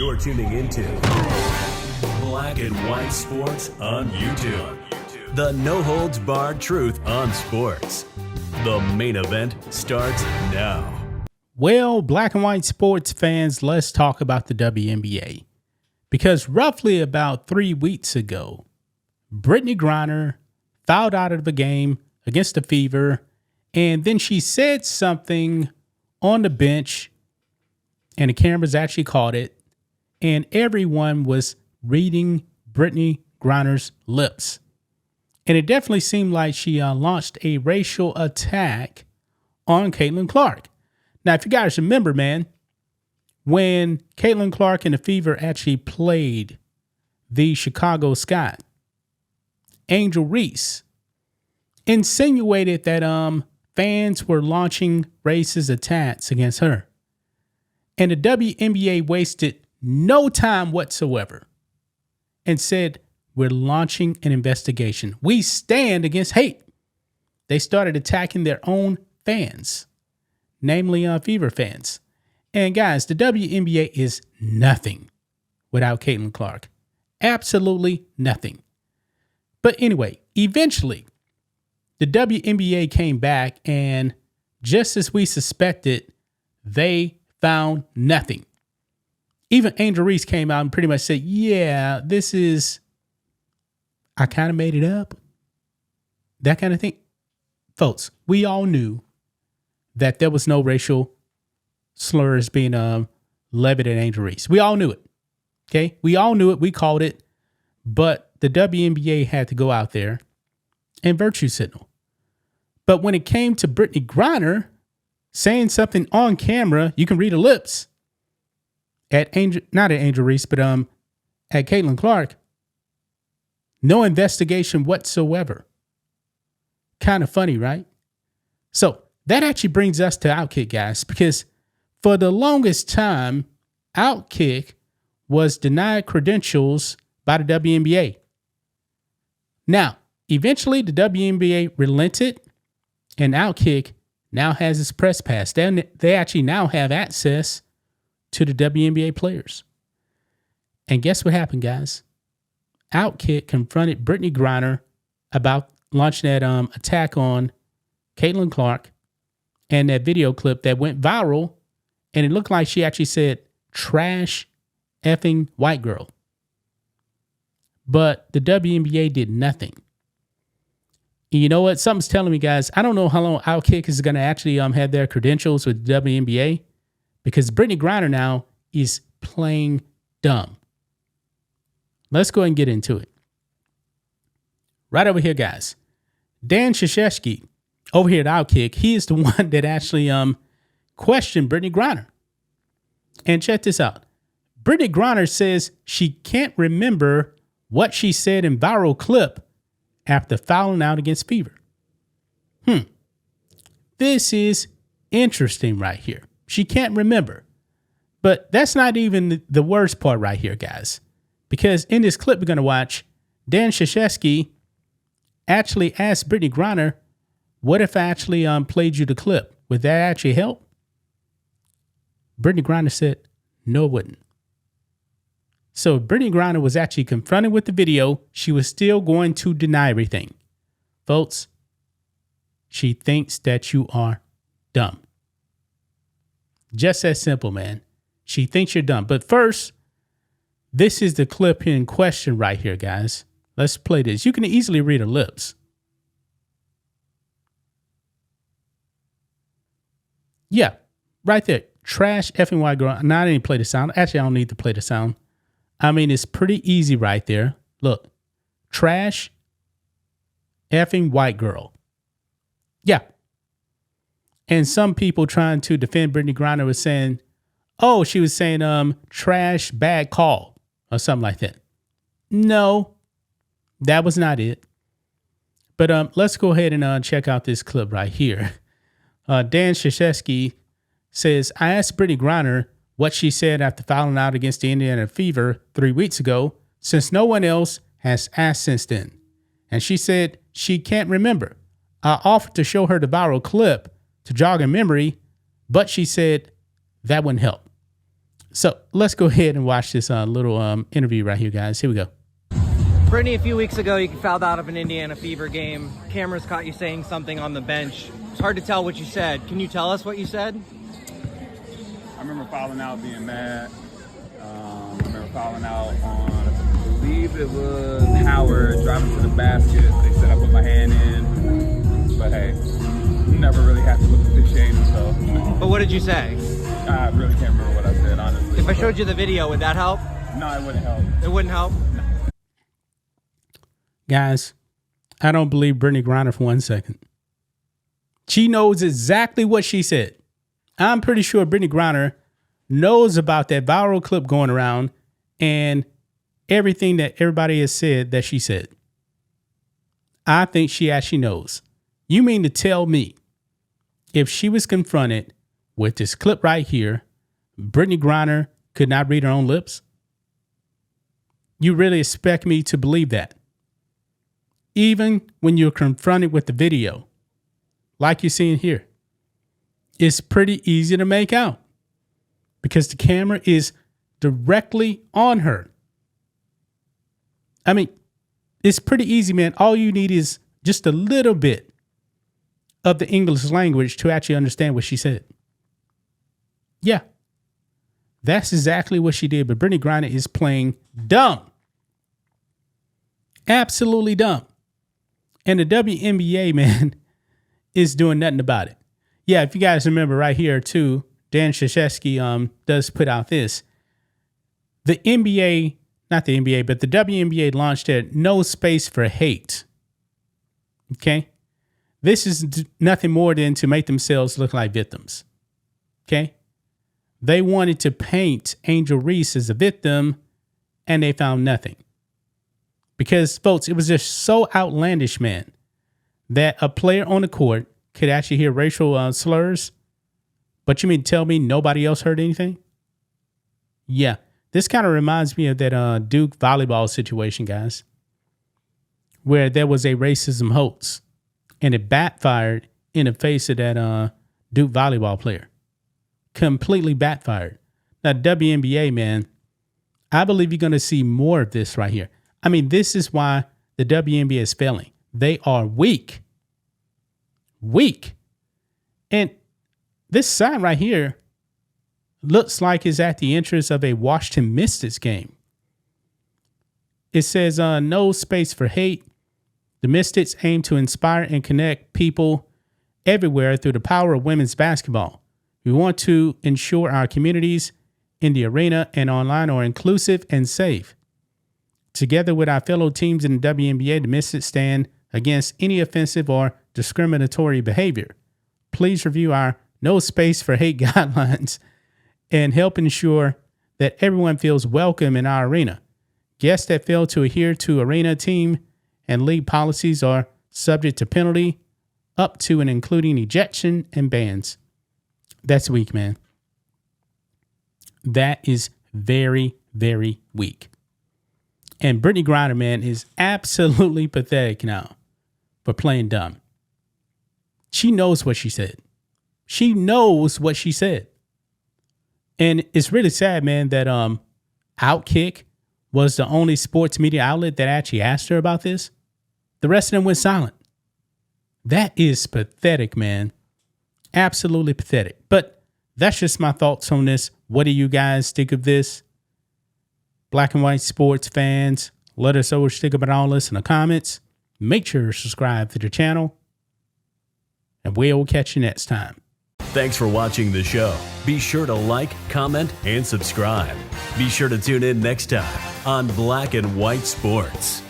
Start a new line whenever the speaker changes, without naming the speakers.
You're tuning into Black and White Sports on YouTube. The no-holds-barred truth on sports. The main event starts now.
Well, Black and White Sports fans, let's talk about the WNBA. Because roughly about 3 weeks ago, Brittney Griner fouled out of the game against the Fever, and then she said something on the bench, and the cameras actually caught it, and everyone was reading Brittney Griner's lips. And it definitely seemed like she launched a racial attack on Caitlin Clark. Now, if you guys remember, man, when Caitlin Clark and the Fever actually played the Chicago Sky, Angel Reese insinuated that fans were launching racist attacks against her. And the WNBA wasted no time whatsoever and said, we're launching an investigation. We stand against hate. They started attacking their own fans, namely Fever fans. And guys, the WNBA is nothing without Caitlin Clark. Absolutely nothing. But anyway, eventually, the WNBA came back, and just as we suspected, they found nothing. Even Angel Reese came out and pretty much said, yeah, I kind of made it up. That kind of thing. Folks, we all knew that there was no racial slurs being levied at Angel Reese. We all knew it. Okay? We all knew it. We called it. But the WNBA had to go out there and virtue signal. But when it came to Brittney Griner saying something on camera, you can read her lips not at Angel Reese, but at Caitlin Clark. No investigation whatsoever. Kind of funny, right? So that actually brings us to Outkick, guys, because for the longest time, Outkick was denied credentials by the WNBA. Now, eventually the WNBA relented, and Outkick now has its press pass. They actually now have access to the WNBA players. And guess what happened, guys? Outkick confronted Brittney Griner about launching that attack on Caitlin Clark and that video clip that went viral. And it looked like she actually said, trash effing white girl. But the WNBA did nothing. And you know what? Something's telling me, guys, I don't know how long Outkick is going to actually have their credentials with the WNBA, because Brittney Griner now is playing dumb. Let's go ahead and get into it. Right over here, guys. Dan Shashesky over here at Outkick, he is the one that actually questioned Brittney Griner. And check this out. Brittney Griner says she can't remember what she said in viral clip after fouling out against Fever. This is interesting right here. She can't remember. But that's not even the worst part right here, guys. Because in this clip we're going to watch, Dan Shashesky actually asked Brittney Griner, what if I actually played you the clip? Would that actually help? Brittney Griner said, no, it wouldn't. So Brittney Griner was actually confronted with the video. She was still going to deny everything. Folks, she thinks that you are dumb. Just that simple, man. She thinks you're dumb. But first, this is the clip in question right here, guys. Let's play this. You can easily read her lips. Yeah, right there. Trash effing white girl. Now, I didn't play the sound. Actually, I don't need to play the sound. I mean, it's pretty easy right there. Look. Trash effing white girl. Yeah. And some people trying to defend Brittney Griner was saying, oh, she was saying trash bad call or something like that. No, that was not it. But let's go ahead and check out this clip right here. Dan Shashesky says, I asked Brittney Griner what she said after fouling out against the Indiana Fever 3 weeks ago, since no one else has asked since then. And she said she can't remember. I offered to show her the viral clip to jog her memory, but she said that wouldn't help. So let's go ahead and watch this little interview right here, guys. Here we go.
Brittney, a few weeks ago, you fouled out of an Indiana Fever game. Cameras caught you saying something on the bench. It's hard to tell what you said. Can you tell us what you said?
I remember fouling out, being mad. I remember fouling out on, I believe it was Howard, driving to the basket. They said I put my hand in. But hey, never really happy with the officiating, so.
But what did you say?
I really can't remember what I said, honestly.
If I showed you the video, would that help?
No, it wouldn't help.
It wouldn't help?
No.
Guys, I don't believe Brittney Griner for 1 second. She knows exactly what she said. I'm pretty sure Brittney Griner knows about that viral clip going around and everything that everybody has said that she said. I think she actually knows. You mean to tell me if she was confronted with this clip right here, Brittney Griner could not read her own lips? You really expect me to believe that? Even when you're confronted with the video, like you're seeing here, it's pretty easy to make out because the camera is directly on her. I mean, it's pretty easy, man. All you need is just a little bit of the English language to actually understand what she said. Yeah, that's exactly what she did. But Brittney Griner is playing dumb. Absolutely dumb. And the WNBA, man, is doing nothing about it. Yeah, if you guys remember right here, too, Dan Krzyzewski does put out this. The NBA, not the NBA, but the WNBA launched their No Space for Hate. Okay? This is nothing more than to make themselves look like victims. Okay? They wanted to paint Angel Reese as a victim, and they found nothing. Because, folks, it was just so outlandish, man, that a player on the court could actually hear racial slurs. But you mean to tell me nobody else heard anything? Yeah, this kind of reminds me of that Duke volleyball situation, guys, where there was a racism hoax, and it backfired in the face of that Duke volleyball player. Completely backfired. Now, WNBA, man, I believe you're going to see more of this right here. I mean, this is why the WNBA is failing. They are weak. Weak. And this sign right here looks like it's at the entrance of a Washington Mystics game. It says, no space for hate. The Mystics aim to inspire and connect people everywhere through the power of women's basketball. We want to ensure our communities in the arena and online are inclusive and safe. Together with our fellow teams in the WNBA, the Mystics stand against any offensive or discriminatory behavior. Please review our No Space for Hate guidelines and help ensure that everyone feels welcome in our arena. Guests that fail to adhere to arena, team, and league policies are subject to penalty up to and including ejection and bans. That's weak, man. That is very, very weak. And Brittney Griner, man, is absolutely pathetic now for playing dumb. She knows what she said. She knows what she said. And it's really sad, man, that Outkick was the only sports media outlet that actually asked her about this. The rest of them went silent. That is pathetic, man. Absolutely pathetic. But that's just my thoughts on this. What do you guys think of this? Black and white sports fans, let us know what you think about all this in the comments. Make sure to subscribe to the channel. And we'll catch you next time.
Thanks for watching the show. Be sure to like, comment, and subscribe. Be sure to tune in next time on Black and White Sports.